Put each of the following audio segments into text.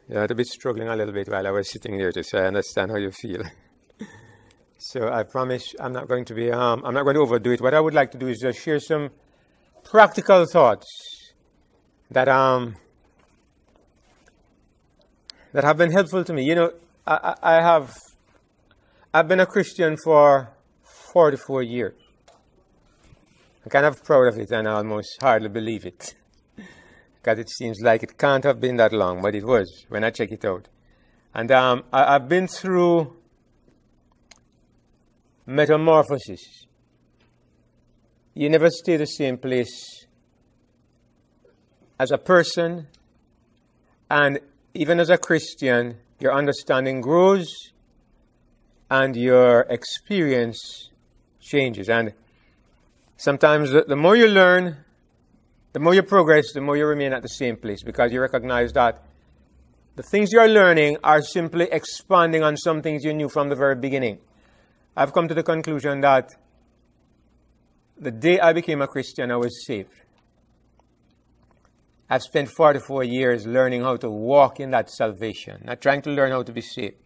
You had to be struggling a little bit while I was sitting there to say I understand how you feel. So I promise I'm not going to be, I'm not going to overdo it. What I would like to do is just share some practical thoughts that have been helpful to me. You know, I've been a Christian for 44 years. I'm kind of proud of it, and I almost hardly believe it, because it seems like it can't have been that long, but it was when I check it out. And I've been through metamorphosis. You never stay the same place as a person, and even as a Christian, your understanding grows and your experience changes. And sometimes the more you learn, the more you progress, the more you remain at the same place, because you recognize that the things you're learning are simply expanding on some things you knew from the very beginning. I've come to the conclusion that the day I became a Christian, I was saved. I've spent 44 years learning how to walk in that salvation, not trying to learn how to be saved.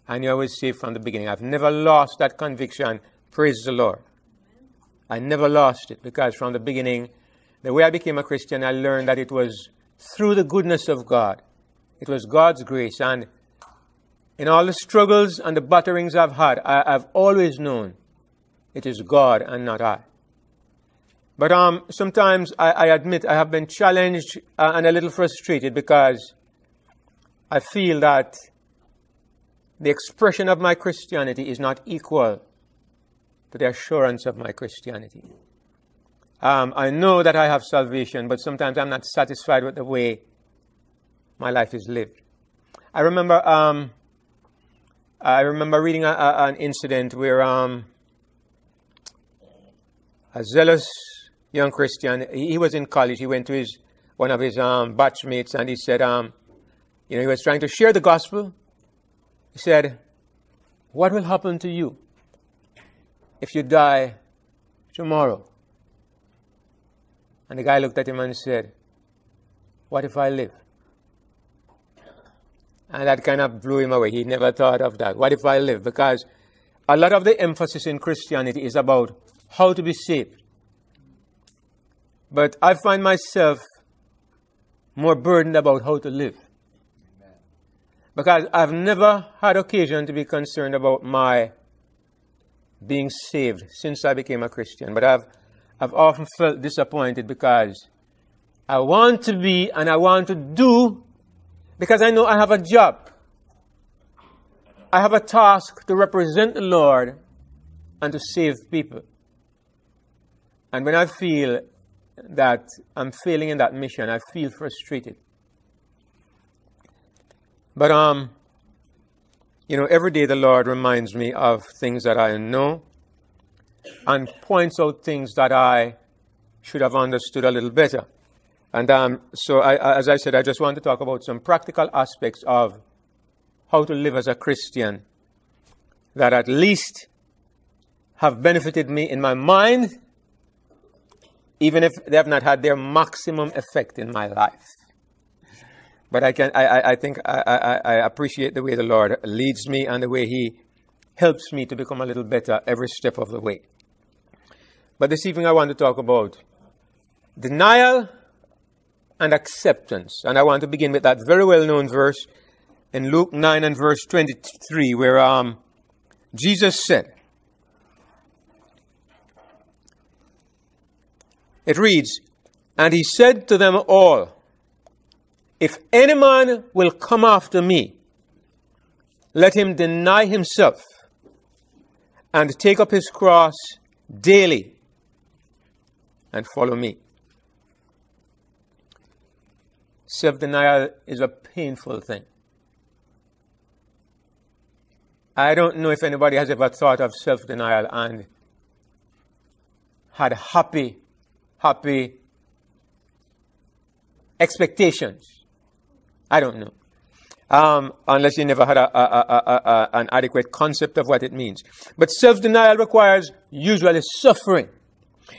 I knew I was saved from the beginning. I've never lost that conviction. Praise the Lord. I never lost it, because from the beginning, the way I became a Christian, I learned that it was through the goodness of God. It was God's grace. And in all the struggles and the batterings I've had, I've always known it is God and not I. But sometimes I admit I have been challenged and a little frustrated, because I feel that the expression of my Christianity is not equal to the assurance of my Christianity. I know that I have salvation, but sometimes I'm not satisfied with the way my life is lived. I remember reading an incident where a zealous young Christian, he was in college. He went to one of his batchmates, and he said, he was trying to share the gospel. He said, "What will happen to you if you die tomorrow?" And the guy looked at him and said, "What if I live?" And that kind of blew him away. He never thought of that. What if I live? Because a lot of the emphasis in Christianity is about how to be saved. But I find myself more burdened about how to live. Because I've never had occasion to be concerned about my being saved since I became a Christian. But I've often felt disappointed, because I want to be and I want to do, because I know I have a job. I have a task to represent the Lord and to save people. And when I feel that I'm failing in that mission, I feel frustrated. But, every day the Lord reminds me of things that I know and points out things that I should have understood a little better. And so, as I said, I just want to talk about some practical aspects of how to live as a Christian that at least have benefited me in my mind, even if they have not had their maximum effect in my life. But I think I appreciate the way the Lord leads me and the way He helps me to become a little better every step of the way. But this evening I want to talk about denial and acceptance. And I want to begin with that very well-known verse in Luke 9 and verse 23, where Jesus said, it reads, "And He said to them all, if any man will come after me, let him deny himself and take up his cross daily and follow me." Self-denial is a painful thing. I don't know if anybody has ever thought of self-denial and had happy expectations. I don't know. Unless you never had an adequate concept of what it means. But self-denial requires usually suffering.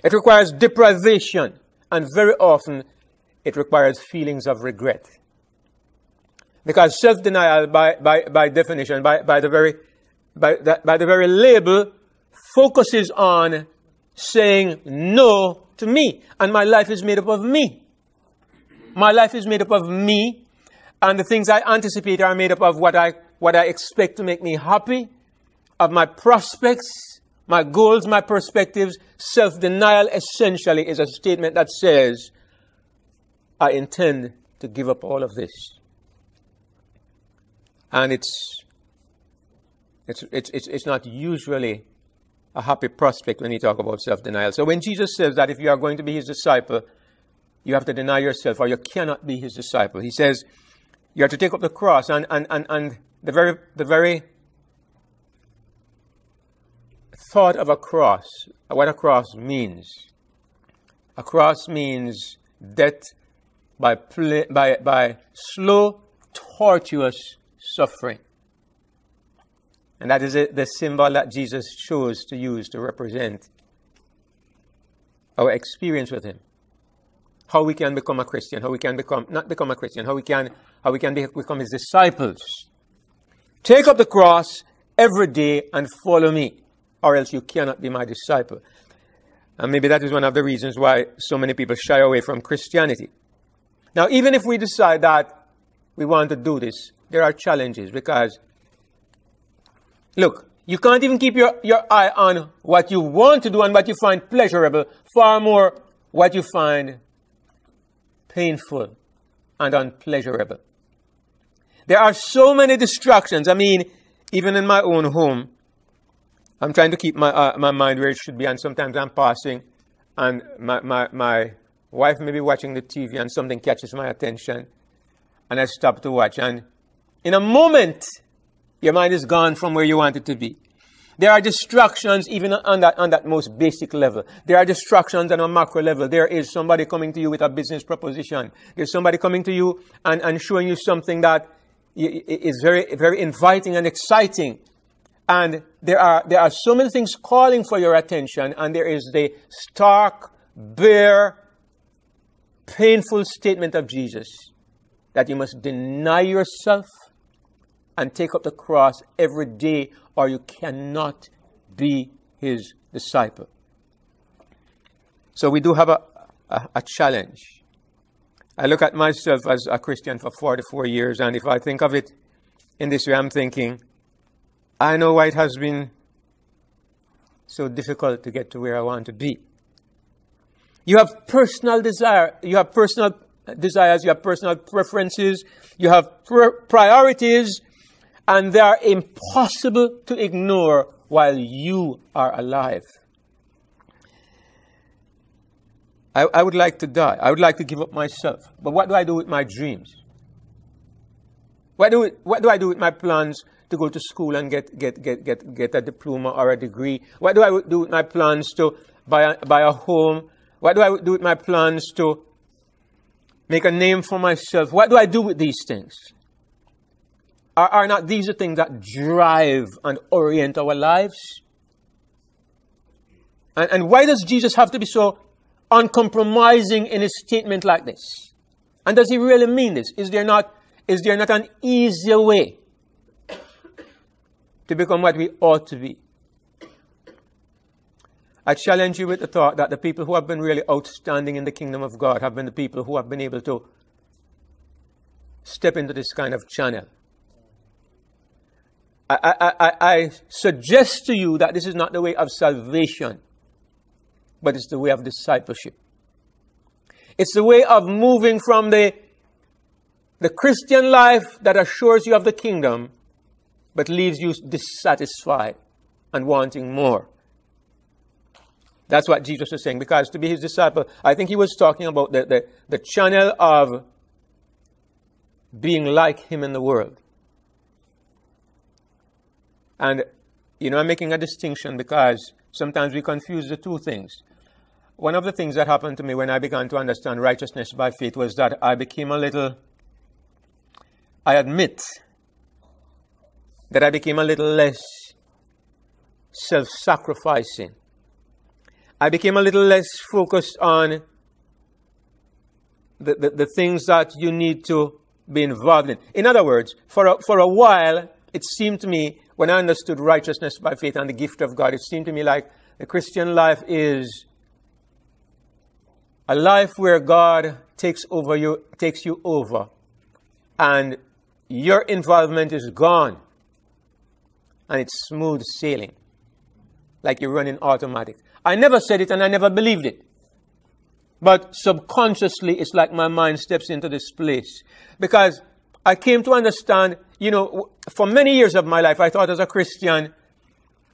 It requires deprivation. And very often, it requires feelings of regret. Because self-denial, by definition, by the very label, focuses on saying no to me. And my life is made up of me. My life is made up of me. And the things I anticipate are made up of what I expect to make me happy, of my prospects, my goals, my perspectives. Self-denial essentially is a statement that says, I intend to give up all of this. And it's not usually a happy prospect when you talk about self-denial. So when Jesus says that if you are going to be his disciple, you have to deny yourself or you cannot be his disciple. He says you have to take up the cross, and the very thought of a cross, what a cross means. A cross means death by slow, tortuous suffering. And that is the symbol that Jesus chose to use to represent our experience with him. How we can become a Christian, how we can not become a Christian, how we can become his disciples. Take up the cross every day and follow me, or else you cannot be my disciple. And maybe that is one of the reasons why so many people shy away from Christianity. Now, even if we decide that we want to do this, there are challenges because, look, you can't even keep your eye on what you want to do and what you find pleasurable, far more what you find painful and unpleasurable. There are so many distractions. I mean, even in my own home, I'm trying to keep my mind where it should be, and sometimes I'm passing, and my wife may be watching the TV, and something catches my attention, and I stop to watch, and in a moment, your mind is gone from where you want it to be. There are distractions even on that most basic level. There are distractions on a macro level. There is somebody coming to you with a business proposition. There's somebody coming to you and showing you something that is very, very inviting and exciting. And there are so many things calling for your attention, and there is the stark, bare, painful statement of Jesus that you must deny yourself and take up the cross every day, or you cannot be his disciple. So we do have a challenge. I look at myself as a Christian for 44 years, and if I think of it in this way, I'm thinking, I know why it has been so difficult to get to where I want to be. You have personal desire, you have personal desires, you have personal preferences, you have priorities, and they are impossible to ignore while you are alive. I would like to die. I would like to give up myself. But what do I do with my dreams? What do I do with my plans to go to school and get a diploma or a degree? What do I do with my plans to buy a home? What do I do with my plans to make a name for myself? What do I do with these things? Are not these the things that drive and orient our lives? And why does Jesus have to be so uncompromising in his statement like this? And does he really mean this? Is there not an easier way to become what we ought to be? I challenge you with the thought that the people who have been really outstanding in the kingdom of God have been the people who have been able to step into this kind of channel. I suggest to you that this is not the way of salvation, but it's the way of discipleship. It's the way of moving from the Christian life that assures you of the kingdom, but leaves you dissatisfied and wanting more. That's what Jesus was saying, because to be his disciple, I think he was talking about the channel of being like him in the world. And, I'm making a distinction because sometimes we confuse the two things. One of the things that happened to me when I began to understand righteousness by faith was that I admit that I became a little less self-sacrificing. I became a little less focused on the things that you need to be involved in. In other words, for a while, it seemed to me, when I understood righteousness by faith and the gift of God, it seemed to me like the Christian life is a life where God takes you over, and your involvement is gone, and it's smooth sailing, like you're running automatic. I never said it and I never believed it. But subconsciously, it's like my mind steps into this place. Because I came to understand, for many years of my life, I thought as a Christian,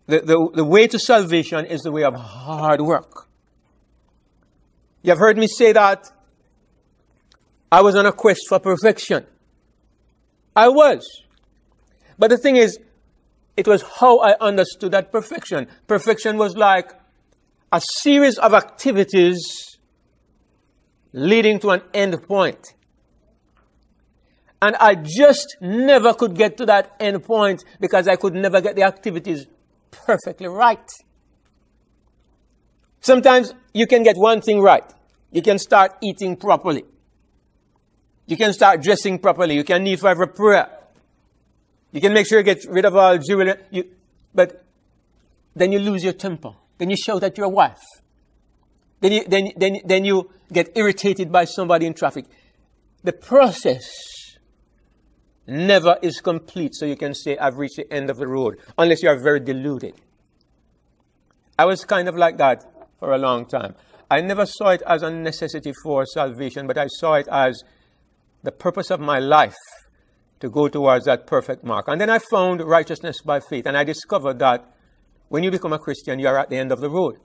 the way to salvation is the way of hard work. You've heard me say that I was on a quest for perfection. I was. But the thing is, it was how I understood that perfection. Perfection was like a series of activities leading to an end point. And I just never could get to that end point because I could never get the activities perfectly right. Sometimes you can get one thing right. You can start eating properly. You can start dressing properly. You can kneel for every prayer. You can make sure you get rid of all jewelry. But then you lose your temper. Then you shout at your wife. Then you get irritated by somebody in traffic. The process never is complete, so you can say, I've reached the end of the road, unless you are very deluded. I was kind of like that for a long time. I never saw it as a necessity for salvation, but I saw it as the purpose of my life to go towards that perfect mark. And then I found righteousness by faith, and I discovered that when you become a Christian, you are at the end of the road.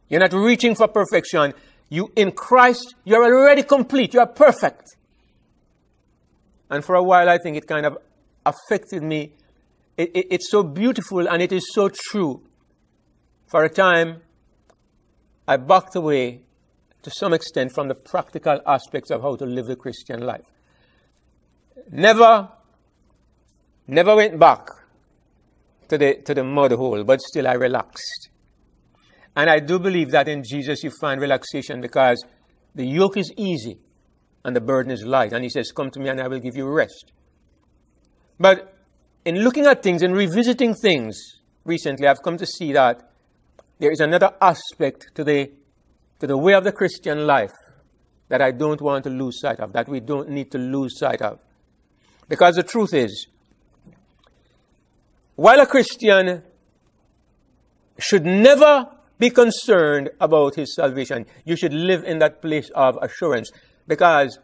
You're not reaching for perfection. In Christ, you're already complete. You are perfect. And for a while, I think it kind of affected me. It's so beautiful and it is so true. For a time, I backed away to some extent from the practical aspects of how to live the Christian life. Never went back to the mud hole, but still I relaxed. And I do believe that in Jesus you find relaxation, because the yoke is easy and the burden is light. And he says, come to me and I will give you rest. But in looking at things and revisiting things recently, I've come to see that there is another aspect to the way of the Christian life that I don't want to lose sight of, that we don't need to lose sight of. Because the truth is, while a Christian should never be concerned about his salvation, you should live in that place of assurance. Because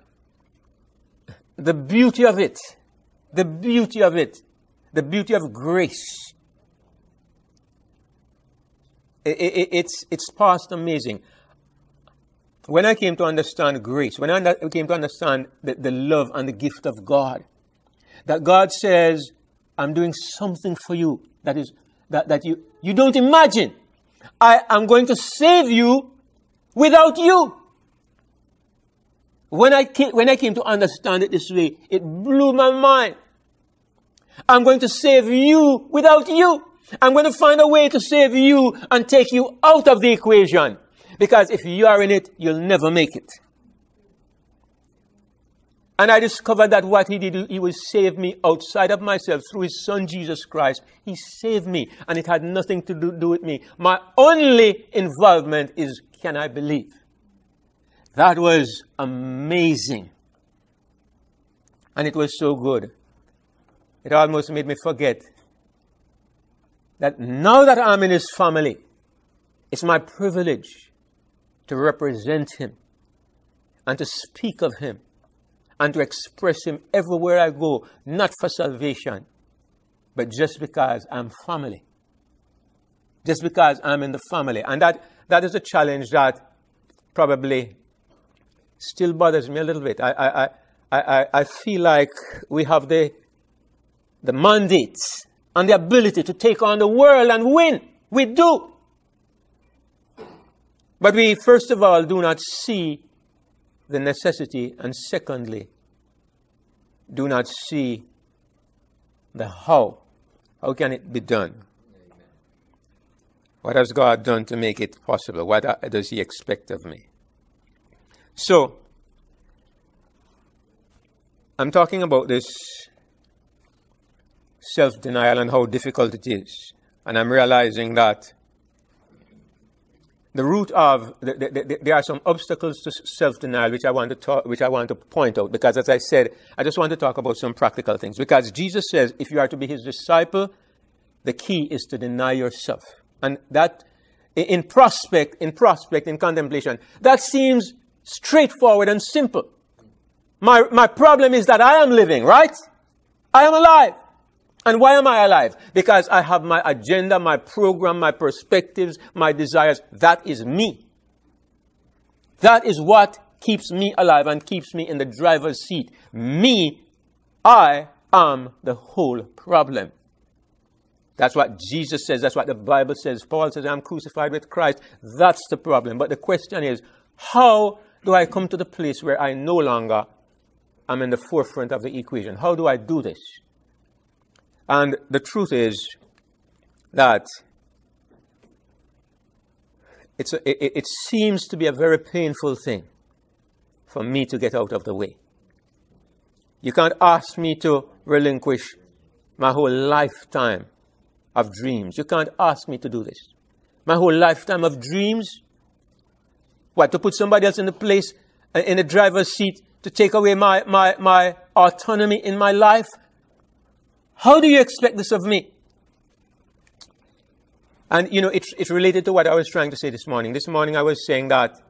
the beauty of it, the beauty of grace, it's past amazing. When I came to understand grace, when I came to understand the love and the gift of God, that God says, I'm doing something for you that you don't imagine. I am going to save you without you. When I came to understand it this way, it blew my mind. I'm going to save you without you. I'm going to find a way to save you and take you out of the equation. Because if you are in it, you'll never make it. And I discovered that what he did, he would save me outside of myself through his son, Jesus Christ. He saved me, and it had nothing to do with me. My only involvement is, can I believe? That was amazing. And it was so good. It almost made me forget that now that I'm in his family, it's my privilege to represent him and to speak of him and to express him everywhere I go, not for salvation, but just because I'm family. Just because I'm in the family. And that is a challenge that probably still bothers me a little bit. I feel like we have the mandate and the ability to take on the world and win. We do. But we, first of all, do not see the necessity, and secondly, do not see the how. How can it be done? What has God done to make it possible? What does he expect of me? So, I'm talking about this self-denial and how difficult it is. And I'm realizing that the root of, there are some obstacles to self-denial which I want to point out. Because as I said, I just want to talk about some practical things. Because Jesus says, if you are to be his disciple, the key is to deny yourself. And that, in contemplation, that seems straightforward and simple. My problem is that I am living, right? I am alive. And why am I alive? Because I have my agenda, my program, my perspectives, my desires. That is me. That is what keeps me alive and keeps me in the driver's seat. Me, I am the whole problem. That's what Jesus says. That's what the Bible says. Paul says, I'm crucified with Christ. That's the problem. But the question is, how do I come to the place where I no longer am in the forefront of the equation? How do I do this? And the truth is that it seems to be a very painful thing for me to get out of the way. You can't ask me to relinquish my whole lifetime of dreams. You can't ask me to do this. My whole lifetime of dreams? What, to put somebody else in the place, in the driver's seat, to take away my autonomy in my life? How do you expect this of me? And, you know, it's related to what I was trying to say this morning. This morning I was saying that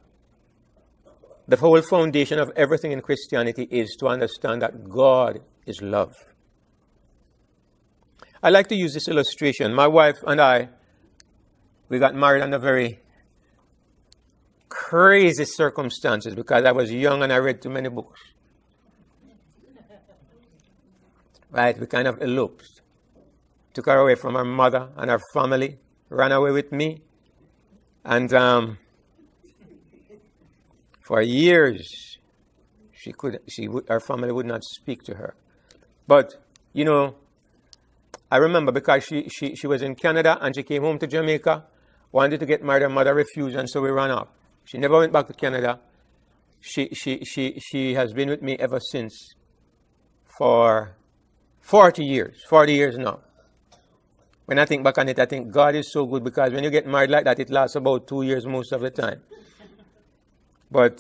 the whole foundation of everything in Christianity is to understand that God is love. I like to use this illustration. My wife and I, we got married under very crazy circumstances because I was young and I read too many books. Right, we kind of eloped. Took her away from her mother and her family. Ran away with me. And for years, her family would not speak to her. But, you know, I remember because she was in Canada and she came home to Jamaica, wanted to get married, her mother refused, and so we ran off. She never went back to Canada. She has been with me ever since for 40 years now. When I think back on it, I think God is so good because when you get married like that, it lasts about 2 years most of the time. But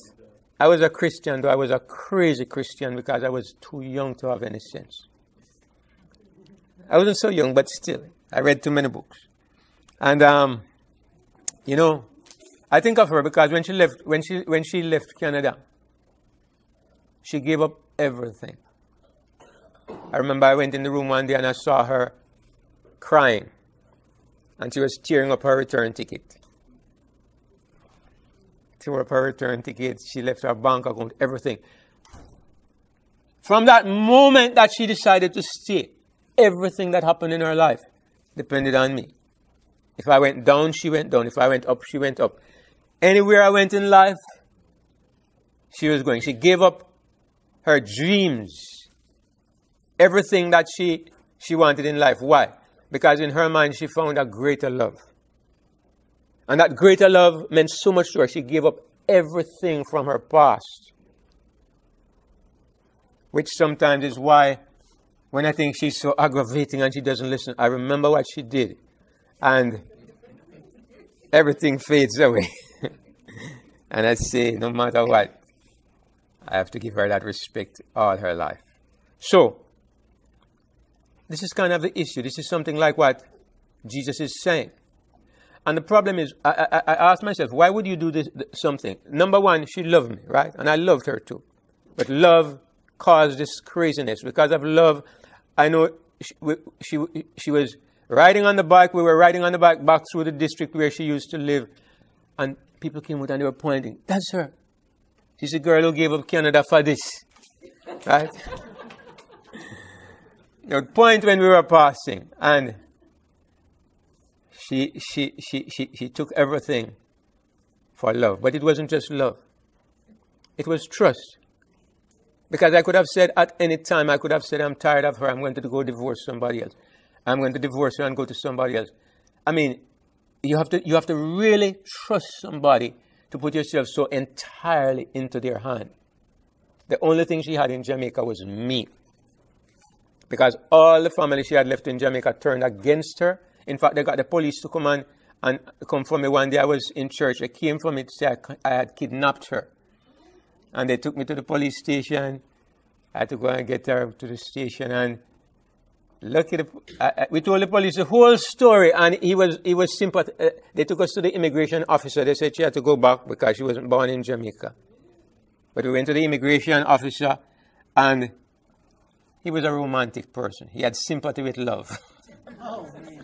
I was a Christian, though I was a crazy Christian because I was too young to have any sense. I wasn't so young, but still, I read too many books. And, you know, I think of her because when she left Canada, she gave up everything. I remember I went in the room one day and I saw her crying. And she was tearing up her return ticket. Tore up her return ticket. She left her bank account, everything. From that moment that she decided to stay, everything that happened in her life depended on me. If I went down, she went down. If I went up, she went up. Anywhere I went in life, she was going. She gave up her dreams. Everything that she wanted in life. Why? Because in her mind, she found a greater love. And that greater love meant so much to her. She gave up everything from her past. Which sometimes is why, when I think she's so aggravating and she doesn't listen, I remember what she did. And everything fades away. And I say, no matter what, I have to give her that respect all her life. So, this is kind of the issue. This is something like what Jesus is saying. And the problem is, I asked myself, why would you do this something? Number one, she loved me, right? And I loved her too. But love caused this craziness. Because of love, I know she was riding on the bike. We were riding on the bike back through the district where she used to live. And people came out and they were pointing, that's her. She's the girl who gave up Canada for this. Right? They would point when we were passing. And she took everything for love. But it wasn't just love. It was trust. Because I could have said at any time, I could have said, I'm tired of her. I'm going to go divorce somebody else. I'm going to divorce her and go to somebody else. I mean, you have to really trust somebody to put yourself so entirely into their hand. The only thing she had in Jamaica was me. Because all the family she had left in Jamaica turned against her. In fact, they got the police to come and come for me one day. I was in church. They came for me to say I had kidnapped her. And they took me to the police station. I had to go and get her to the station. And we told the police the whole story. And he was sympathetic. They took us to the immigration officer. They said she had to go back because she wasn't born in Jamaica. But we went to the immigration officer, and he was a romantic person. He had sympathy with love. Oh, man.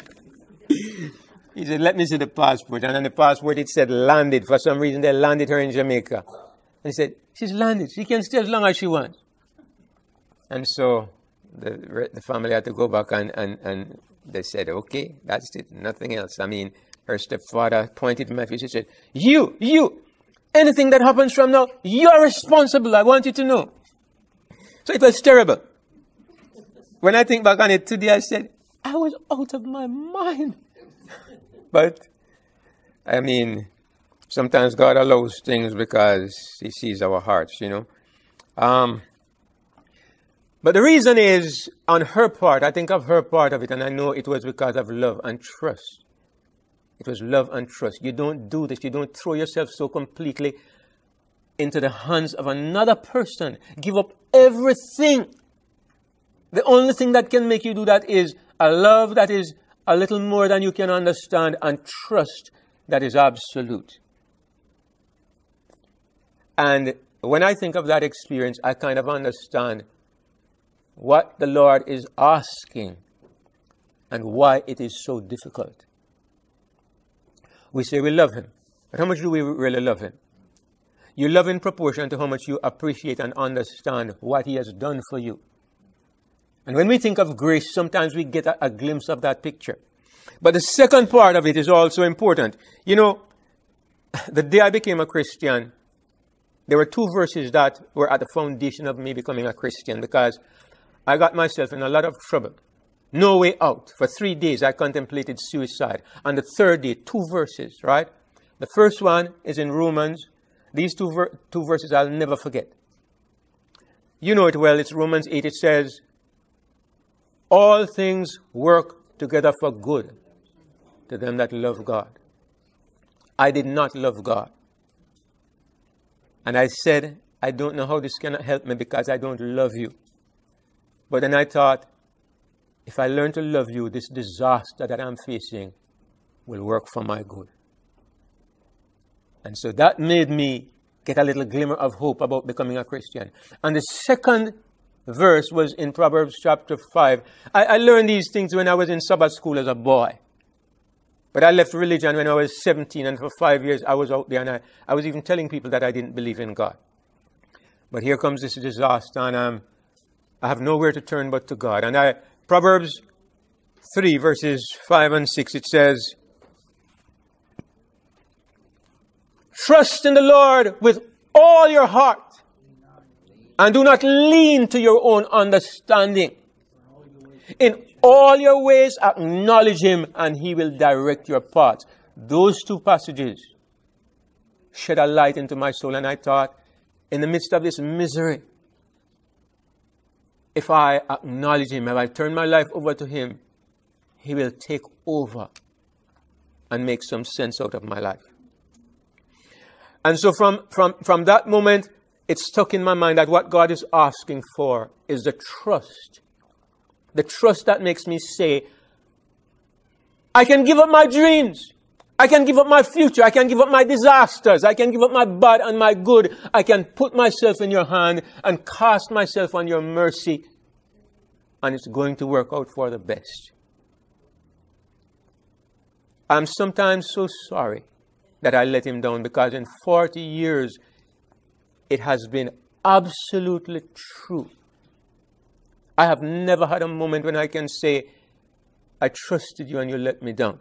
He said, let me see the passport. And on the passport it said landed. For some reason they landed her in Jamaica. And he said, she's landed. She can stay as long as she wants. And so the family had to go back and they said, okay, that's it. Nothing else. I mean, her stepfather pointed to my face. He said, you, anything that happens from now, you're responsible. I want you to know. So it was terrible. When I think back on it today, I said, I was out of my mind. But, I mean, sometimes God allows things because He sees our hearts, you know. But the reason is, on her part, I think of her part of it, and I know it was because of love and trust. It was love and trust. You don't do this. You don't throw yourself so completely into the hands of another person. Give up everything. The only thing that can make you do that is a love that is a little more than you can understand, and trust that is absolute. And when I think of that experience, I kind of understand what the Lord is asking and why it is so difficult. We say we love Him, but how much do we really love Him? You love in proportion to how much you appreciate and understand what He has done for you. And when we think of grace, sometimes we get a glimpse of that picture. But the second part of it is also important. You know, the day I became a Christian, there were two verses that were at the foundation of me becoming a Christian, because I got myself in a lot of trouble. No way out. For 3 days, I contemplated suicide. On the third day, two verses, right? The first one is in Romans. These two verses I'll never forget. You know it well. It's Romans 8. It says, all things work together for good to them that love God. I did not love God. And I said, I don't know how this can help me because I don't love you. But then I thought, if I learn to love you, this disaster that I'm facing will work for my good. And so that made me get a little glimmer of hope about becoming a Christian. And the second verse was in Proverbs chapter 5. I learned these things when I was in Sabbath school as a boy. But I left religion when I was 17, and for 5 years I was out there, and I was even telling people that I didn't believe in God. But here comes this disaster, and I have nowhere to turn but to God. And Proverbs 3 verses 5 and 6, it says, trust in the Lord with all your heart, and do not lean to your own understanding. In all your ways acknowledge Him, and He will direct your paths. Those two passages shed a light into my soul, and I thought, in the midst of this misery, if I acknowledge Him, if I turn my life over to Him, He will take over and make some sense out of my life. And so from that moment, it stuck in my mind that what God is asking for is the trust. The trust that makes me say, I can give up my dreams. I can give up my future. I can give up my disasters. I can give up my bad and my good. I can put myself in your hand and cast myself on your mercy. And it's going to work out for the best. I'm sometimes so sorry that I let Him down, because in 40 years, it has been absolutely true. I have never had a moment when I can say, I trusted you and you let me down.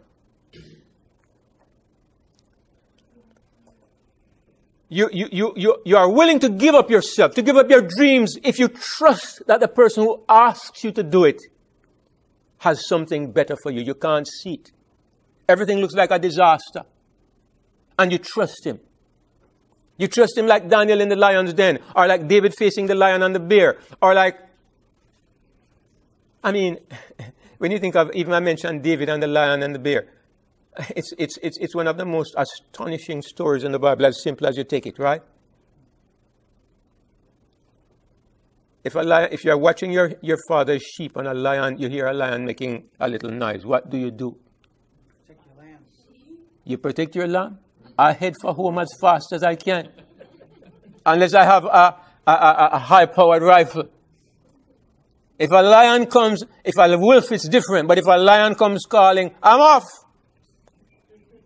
You are willing to give up yourself, to give up your dreams, if you trust that the person who asks you to do it has something better for you. You can't see it. Everything looks like a disaster. And you trust Him. You trust him like Daniel in the lion's den, or like David facing the lion and the bear, or like, I mean, when you think of, even I mentioned David and the lion and the bear, it's one of the most astonishing stories in the Bible, as simple as you take it, right? If you're watching your father's sheep and a lion, you hear a lion making a little noise, what do? Protect your lamb. You protect your lamb? I head for home as fast as I can. Unless I have a high-powered rifle. If a lion comes, if a wolf, it's different. But if a lion comes calling, I'm off.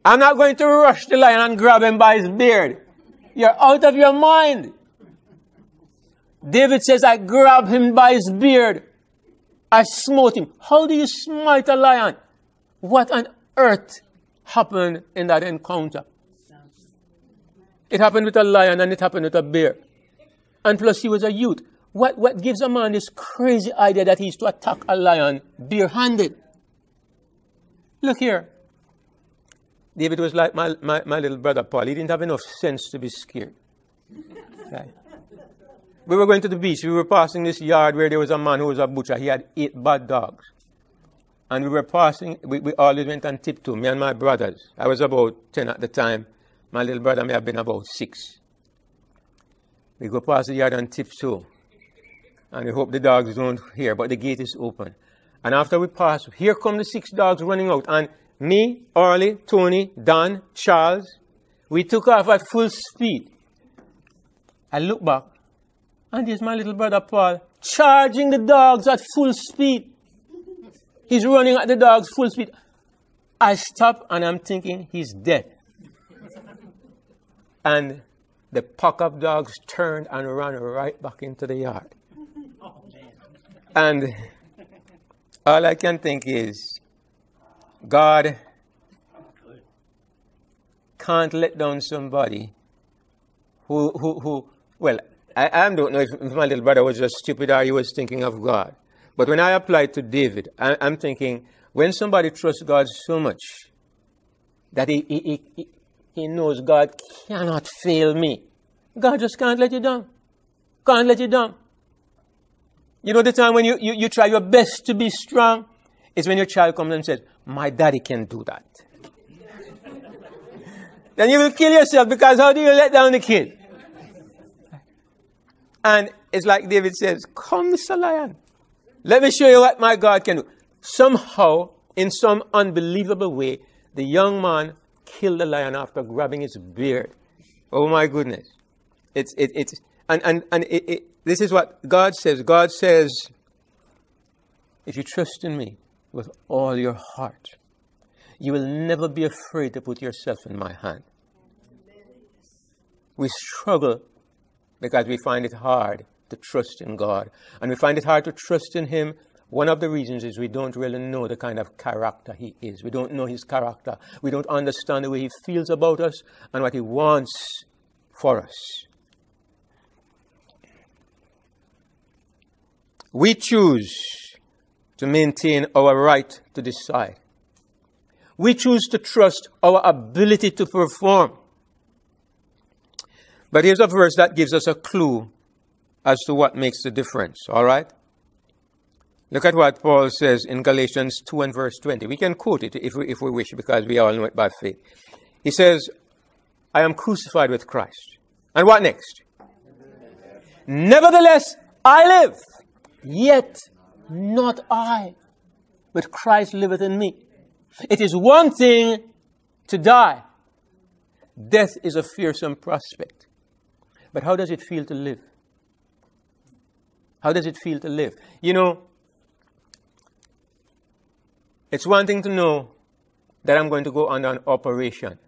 I'm not going to rush the lion and grab him by his beard. You're out of your mind. David says, I grabbed him by his beard. I smote him. How do you smite a lion? What on earth happened in that encounter? It happened with a lion and it happened with a bear. And plus he was a youth. What gives a man this crazy idea that he's to attack a lion bare-handed? Look here. David was like my little brother Paul. He didn't have enough sense to be scared. Right. We were going to the beach. We were passing this yard where there was a man who was a butcher. He had 8 bad dogs. And we were passing. We always went on tiptoe, me and my brothers. I was about 10 at the time. My little brother may have been about 6. We go past the yard on tiptoe. And we hope the dogs don't hear, but the gate is open. And after we pass, here come the 6 dogs running out. And me, Orly, Tony, Don, Charles, we took off at full speed. I look back. And there's my little brother Paul charging the dogs at full speed. He's running at the dogs full speed. I stop and I'm thinking he's dead. And the pack of dogs turned and ran right back into the yard. And all I can think is, God can't let down somebody who well, I don't know if my little brother was just stupid or he was thinking of God. But when I applied to David, I'm thinking, when somebody trusts God so much that he knows God cannot fail me, God just can't let you down. Can't let you down. You know the time when you try your best to be strong? It's when your child comes and says, my daddy can do that. Then you will kill yourself, because how do you let down the kid? And it's like David says, come, Mr. Lion. Let me show you what my God can do. Somehow, in some unbelievable way, the young man killed the lion after grabbing his beard. Oh my goodness. This is what God says. God says, if you trust in me with all your heart, you will never be afraid to put yourself in my hand. We struggle because we find it hard to trust in God. And we find it hard to trust in Him. One of the reasons is we don't really know the kind of character He is. We don't know His character. We don't understand the way He feels about us and what He wants for us. We choose to maintain our right to decide. We choose to trust our ability to perform. But here's a verse that gives us a clue as to what makes the difference, all right? Look at what Paul says in Galatians 2 and verse 20. We can quote it if we wish, because we all know it by faith. He says, I am crucified with Christ. And what next? Nevertheless, I live, yet not I, but Christ liveth in me. It is one thing to die. Death is a fearsome prospect. But how does it feel to live? How does it feel to live? You know, it's one thing to know that I'm going to go under an operation.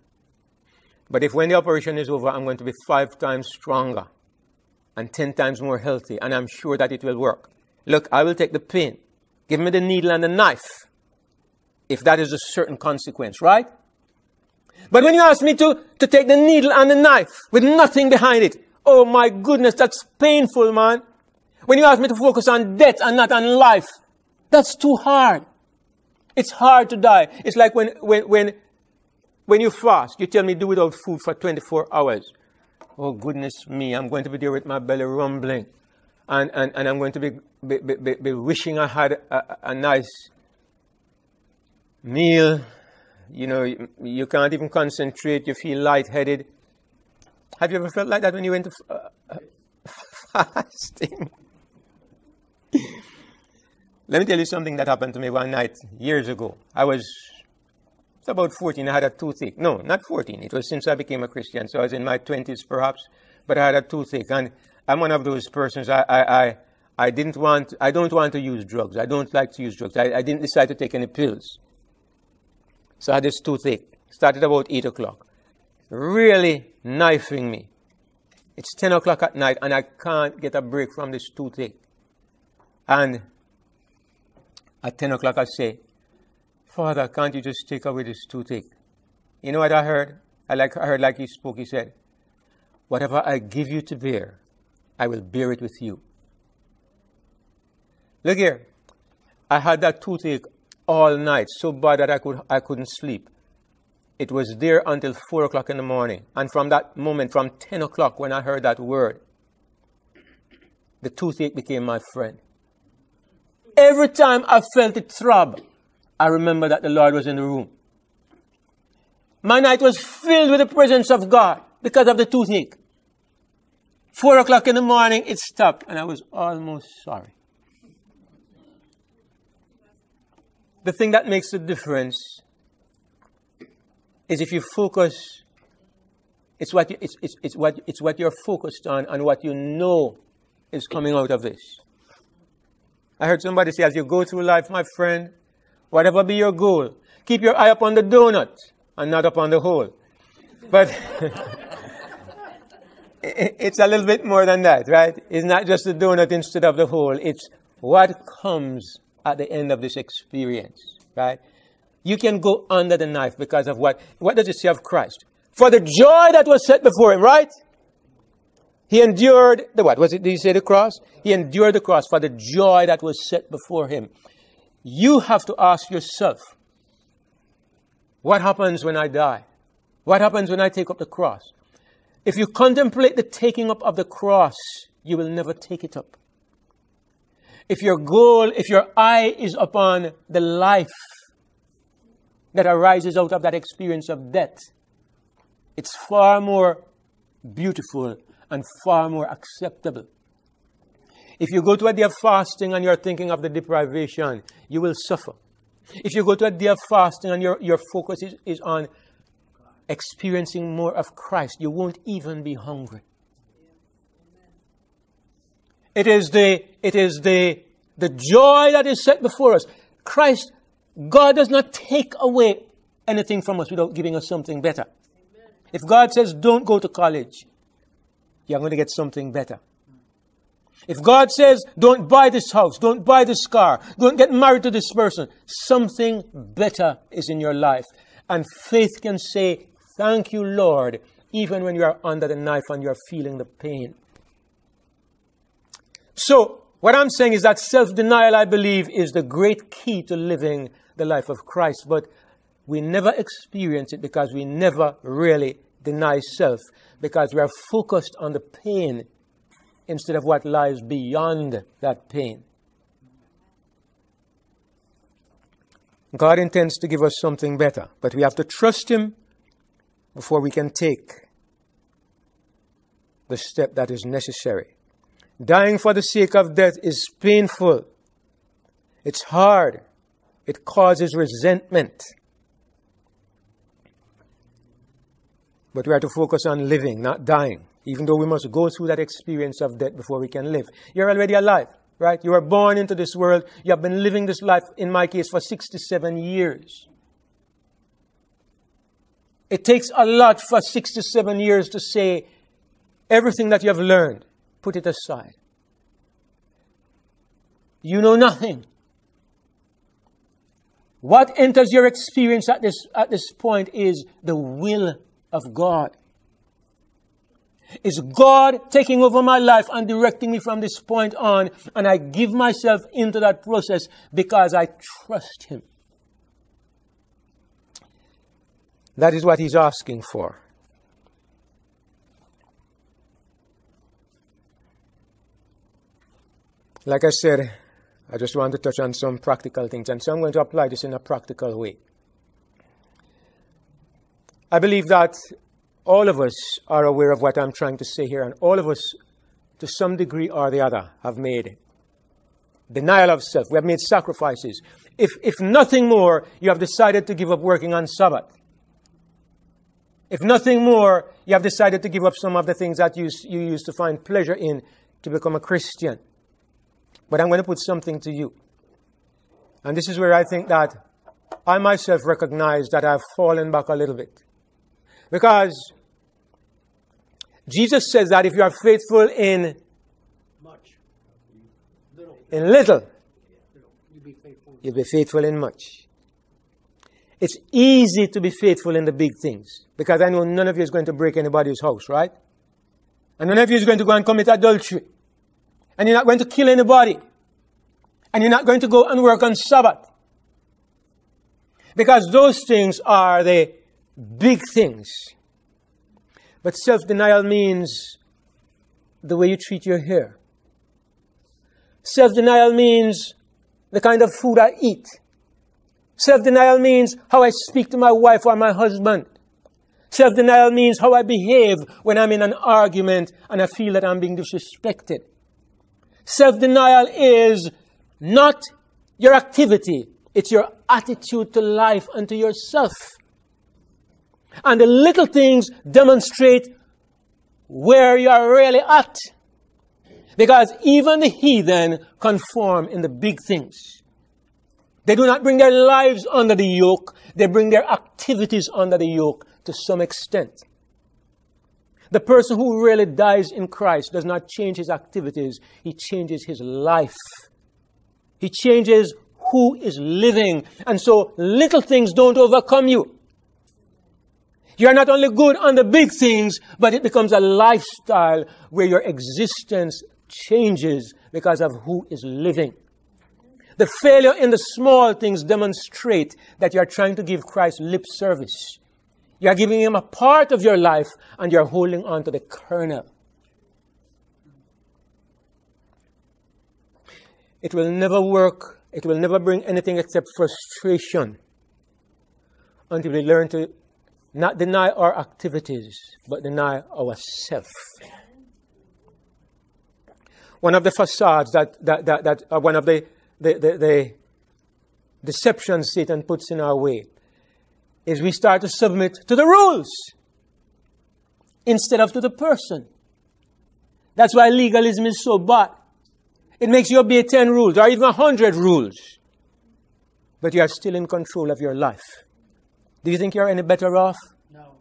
But if when the operation is over, I'm going to be 5 times stronger and 10 times more healthy, and I'm sure that it will work. Look, I will take the pain. Give me the needle and the knife, if that is a certain consequence, right? But when you ask me to take the needle and the knife with nothing behind it, oh my goodness, that's painful, man. When you ask me to focus on death and not on life, that's too hard. It's hard to die. It's like when you fast, you tell me do without food for 24 hours. Oh, goodness me, I'm going to be there with my belly rumbling. And I'm going to be wishing I had a nice meal. You know, you can't even concentrate. You feel lightheaded. Have you ever felt like that when you went to fasting? Let me tell you something that happened to me one night years ago. I was about 14. I had a toothache. No, not 14. It was since I became a Christian. So I was in my 20s perhaps. But I had a toothache. And I'm one of those persons. I don't want to use drugs. I don't like to use drugs. I didn't decide to take any pills. So I had this toothache. Started about 8 o'clock. Really knifing me. It's 10 o'clock at night and I can't get a break from this toothache. And at 10 o'clock I say, Father, can't you just take away this toothache? You know what I heard? I heard like he spoke. He said, whatever I give you to bear, I will bear it with you. Look here. I had that toothache all night, so bad that I couldn't sleep. It was there until 4 o'clock in the morning. And from that moment, from 10 o'clock when I heard that word, the toothache became my friend. Every time I felt it throb, I remember that the Lord was in the room. My night was filled with the presence of God because of the toothache. 4 o'clock in the morning, it stopped, and I was almost sorry. The thing that makes the difference is if you focus, it's what you're focused on and what you know is coming out of this. I heard somebody say, as you go through life, my friend, whatever be your goal, keep your eye upon the donut and not upon the hole. But it's a little bit more than that, right? It's not just the donut instead of the hole. It's what comes at the end of this experience, right? You can go under the knife because of what does it say of Christ? For the joy that was set before him, right? He endured the what? Did he say the cross? He endured the cross for the joy that was set before him. You have to ask yourself, what happens when I die? What happens when I take up the cross? If you contemplate the taking up of the cross, you will never take it up. If your eye is upon the life that arises out of that experience of death, it's far more beautiful and far more acceptable. If you go to a day of fasting and you're thinking of the deprivation, you will suffer. If you go to a day of fasting and your focus is on experiencing more of Christ, you won't even be hungry. It is the joy that is set before us. Christ, God does not take away anything from us without giving us something better. If God says, don't go to college, you're going to get something better. If God says, don't buy this house, don't buy this car, don't get married to this person, something better is in your life. And faith can say, thank you, Lord, even when you are under the knife and you're feeling the pain. So, what I'm saying is that self-denial, I believe, is the great key to living the life of Christ. But we never experience it because we never really deny self, because we are focused on the pain instead of what lies beyond that pain. God intends to give us something better, but we have to trust Him before we can take the step that is necessary. Dying for the sake of death is painful. It's hard. It causes resentment. But we are to focus on living, not dying, even though we must go through that experience of death before we can live. You're already alive, right? You were born into this world. You have been living this life, in my case, for 67 years. It takes a lot for 67 years to say everything that you have learned, put it aside. You know nothing. What enters your experience at this point is the will of God. Is God taking over my life and directing me from this point on, and I give myself into that process because I trust Him. That is what He's asking for. Like I said, I just want to touch on some practical things, and so I'm going to apply this in a practical way. I believe that all of us are aware of what I'm trying to say here, and all of us, to some degree or the other, have made denial of self. We have made sacrifices. If nothing more, you have decided to give up working on Sabbath. If nothing more, you have decided to give up some of the things that you used to find pleasure in to become a Christian. But I'm going to put something to you. And this is where I think that I myself recognize that I've fallen back a little bit. Because Jesus says that if you are faithful in little, you'll be faithful in much. It's easy to be faithful in the big things, because I know none of you is going to break anybody's house, right? And none of you is going to go and commit adultery. And you're not going to kill anybody. And you're not going to go and work on Sabbath. Because those things are the big things. But self-denial means the way you treat your hair. Self-denial means the kind of food I eat. Self-denial means how I speak to my wife or my husband. Self-denial means how I behave when I'm in an argument and I feel that I'm being disrespected. Self-denial is not your activity. It's your attitude to life and to yourself. And the little things demonstrate where you are really at. Because even the heathen conform in the big things. They do not bring their lives under the yoke. They bring their activities under the yoke to some extent. The person who really dies in Christ does not change his activities. He changes his life. He changes who is living. And so little things don't overcome you. You are not only good on the big things, but it becomes a lifestyle where your existence changes because of who is living. The failure in the small things demonstrate that you are trying to give Christ lip service. You are giving him a part of your life and you are holding on to the kernel. It will never work. It will never bring anything except frustration until we learn to not deny our activities, but deny ourselves. One of the facades one of the deceptions Satan puts in our way is we start to submit to the rules instead of to the person. That's why legalism is so bad. It makes you obey 10 rules or even 100 rules. But you are still in control of your life. Do you think you're any better off? No.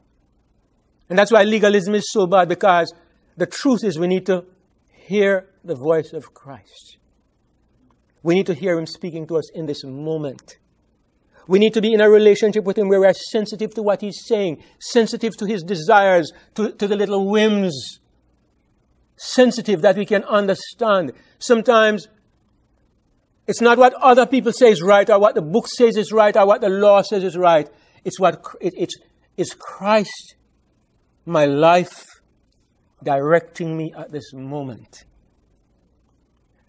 And that's why legalism is so bad, because the truth is we need to hear the voice of Christ. We need to hear him speaking to us in this moment. We need to be in a relationship with him where we are sensitive to what he's saying, sensitive to his desires, to the little whims, sensitive that we can understand. Sometimes it's not what other people say is right, or what the book says is right, or what the law says is right. It's Christ, my life, directing me at this moment.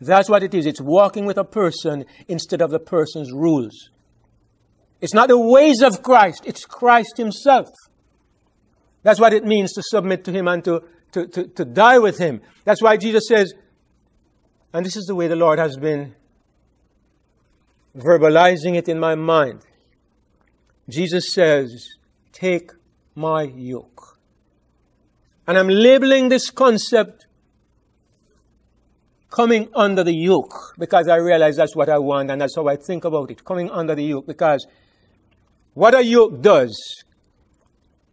That's what it is. It's walking with a person instead of the person's rules. It's not the ways of Christ. It's Christ himself. That's what it means to submit to him and to die with him. That's why Jesus says, and this is the way the Lord has been verbalizing it in my mind. Jesus says, take my yoke. And I'm labeling this concept coming under the yoke, because I realize that's what I want and that's how I think about it, coming under the yoke. Because what a yoke does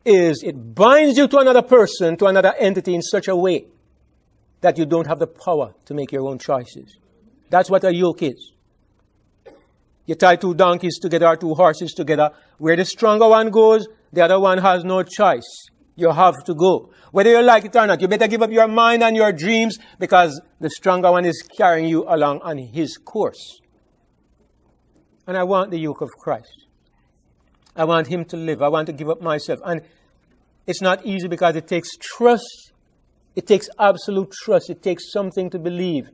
is it binds you to another person, to another entity in such a way that you don't have the power to make your own choices. That's what a yoke is. You tie 2 donkeys together or 2 horses together. Where the stronger one goes, the other one has no choice. You have to go. Whether you like it or not, you better give up your mind and your dreams, because the stronger one is carrying you along on his course. And I want the yoke of Christ. I want him to live. I want to give up myself. And it's not easy, because it takes trust. It takes absolute trust. It takes something to believe.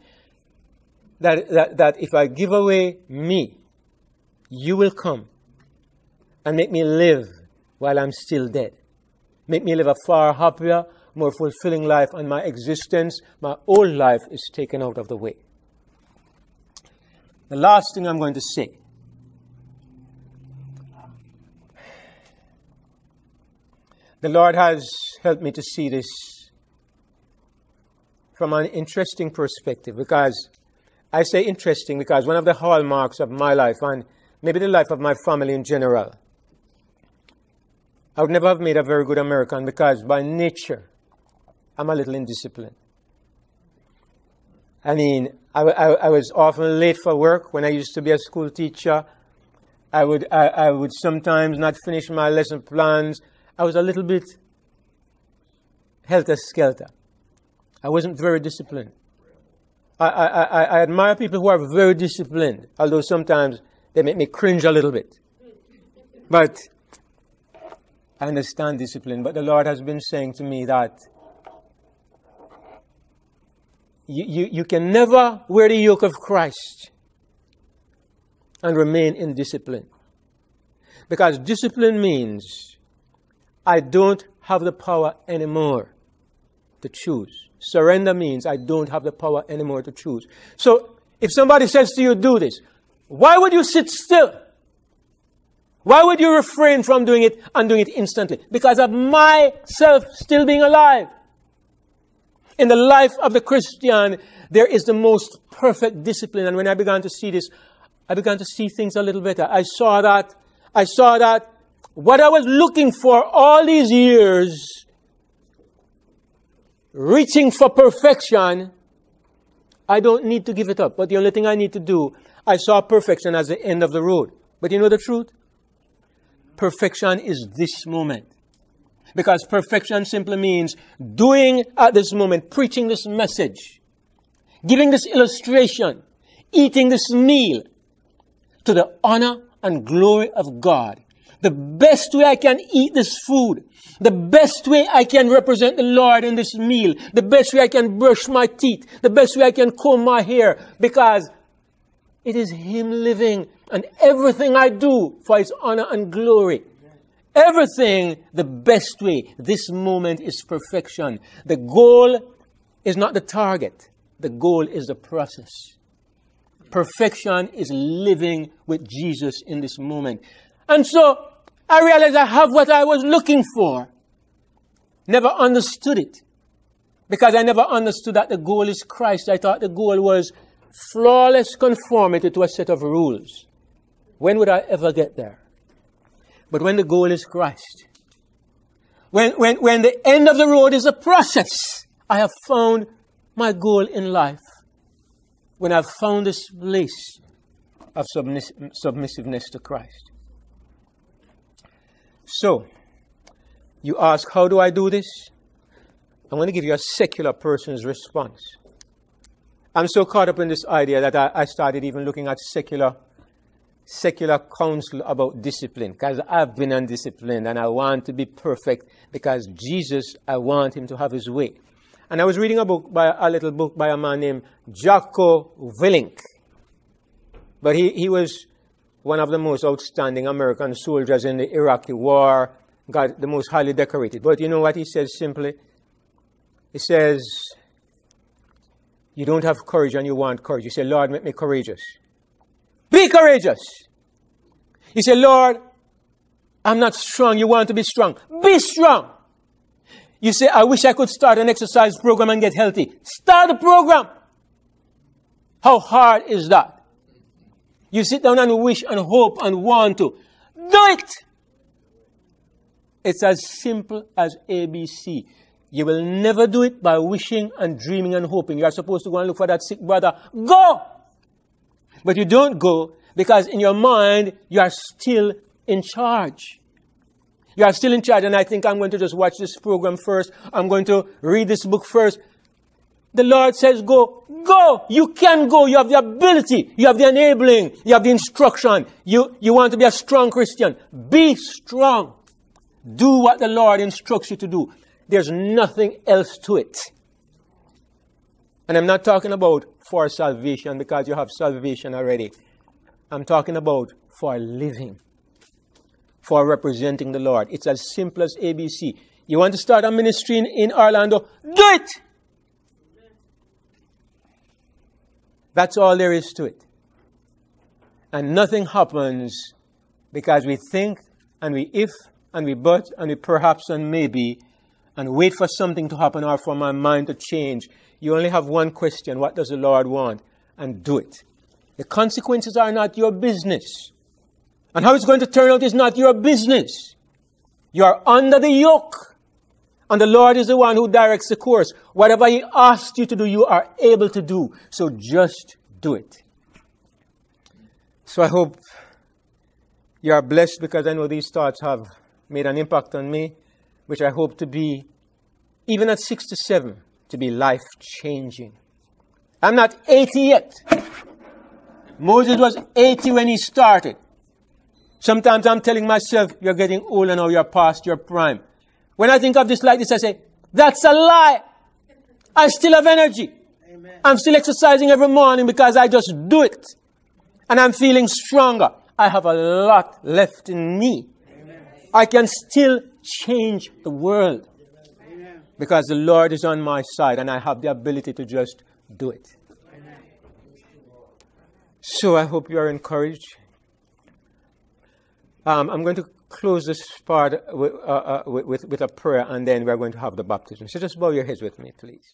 that if I give away me, you will come and make me live while I'm still dead. Make me live a far happier, more fulfilling life, and my existence, my old life, is taken out of the way. The last thing I'm going to say. The Lord has helped me to see this from an interesting perspective, because I say interesting because one of the hallmarks of my life, and maybe the life of my family in general, I would never have made a very good American because by nature, I'm a little indisciplined. I mean, I was often late for work when I used to be a school teacher. I would sometimes not finish my lesson plans. I was a little bit helter-skelter. I wasn't very disciplined. I admire people who are very disciplined, although sometimes they make me cringe a little bit. But I understand discipline. But the Lord has been saying to me that you can never wear the yoke of Christ and remain in discipline. Because discipline means I don't have the power anymore to choose. Surrender means I don't have the power anymore to choose. So if somebody says to you, do this, why would you sit still? Why would you refrain from doing it and doing it instantly? Because of myself still being alive. In the life of the Christian, there is the most perfect discipline. And when I began to see this, I began to see things a little better. I saw that what I was looking for all these years, reaching for perfection, I don't need to give it up. But the only thing I need to do, I saw perfection as the end of the road. But you know the truth? Perfection is this moment. Because perfection simply means doing at this moment, preaching this message, giving this illustration, eating this meal to the honor and glory of God. The best way I can eat this food, the best way I can represent the Lord in this meal, the best way I can brush my teeth, the best way I can comb my hair, because it is Him living, and everything I do for His honor and glory. Everything the best way. This moment is perfection. The goal is not the target. The goal is the process. Perfection is living with Jesus in this moment. And so I realized I have what I was looking for. Never understood it. Because I never understood that the goal is Christ. I thought the goal was flawless conformity to a set of rules. When would I ever get there? But when the goal is Christ, when the end of the road is a process, I have found my goal in life. When I've found this place of submissiveness to Christ. So, you ask, how do I do this? I'm going to give you a secular person's response. I'm so caught up in this idea that I started even looking at secular counsel about discipline, because I've been undisciplined and I want to be perfect because Jesus, I want Him to have His way. And I was reading a little book by a man named Jocko Willink. But he was one of the most outstanding American soldiers in the Iraqi war, got the most highly decorated. But you know what he says simply? He says, you don't have courage and you want courage. You say, Lord, make me courageous. Be courageous. You say, Lord, I'm not strong. You want to be strong. Be strong. You say, I wish I could start an exercise program and get healthy. Start the program. How hard is that? You sit down and wish and hope and want to. Do it. It's as simple as ABC. You will never do it by wishing and dreaming and hoping. You are supposed to go and look for that sick brother. Go! But you don't go because in your mind, you are still in charge. You are still in charge, and I think I'm going to just watch this program first. I'm going to read this book first. The Lord says, go. Go! You can go. You have the ability. You have the enabling. You have the instruction. You want to be a strong Christian. Be strong. Do what the Lord instructs you to do. There's nothing else to it. And I'm not talking about for salvation because you have salvation already. I'm talking about for living, for representing the Lord. It's as simple as ABC. You want to start a ministry in Orlando? Do it! That's all there is to it. And nothing happens because we think and we if and we but and we perhaps and maybe and wait for something to happen or for my mind to change. You only have one question: what does the Lord want? And do it. The consequences are not your business. And how it's going to turn out is not your business. You are under the yoke. And the Lord is the one who directs the course. Whatever He asked you to do, you are able to do. So just do it. So I hope you are blessed, because I know these thoughts have made an impact on me, which I hope to be, even at 67, to be life-changing. I'm not 80 yet. Moses was 80 when he started. Sometimes I'm telling myself, you're getting older now, you're past your prime. When I think of this like this, I say, that's a lie. I still have energy. Amen. I'm still exercising every morning because I just do it. And I'm feeling stronger. I have a lot left in me. Amen. I can still change the world. Amen. Because the Lord is on my side and I have the ability to just do it. Amen. So I hope you are encouraged. I'm going to close this part with a prayer, and then we're going to have the baptism. So just bow your heads with me, please.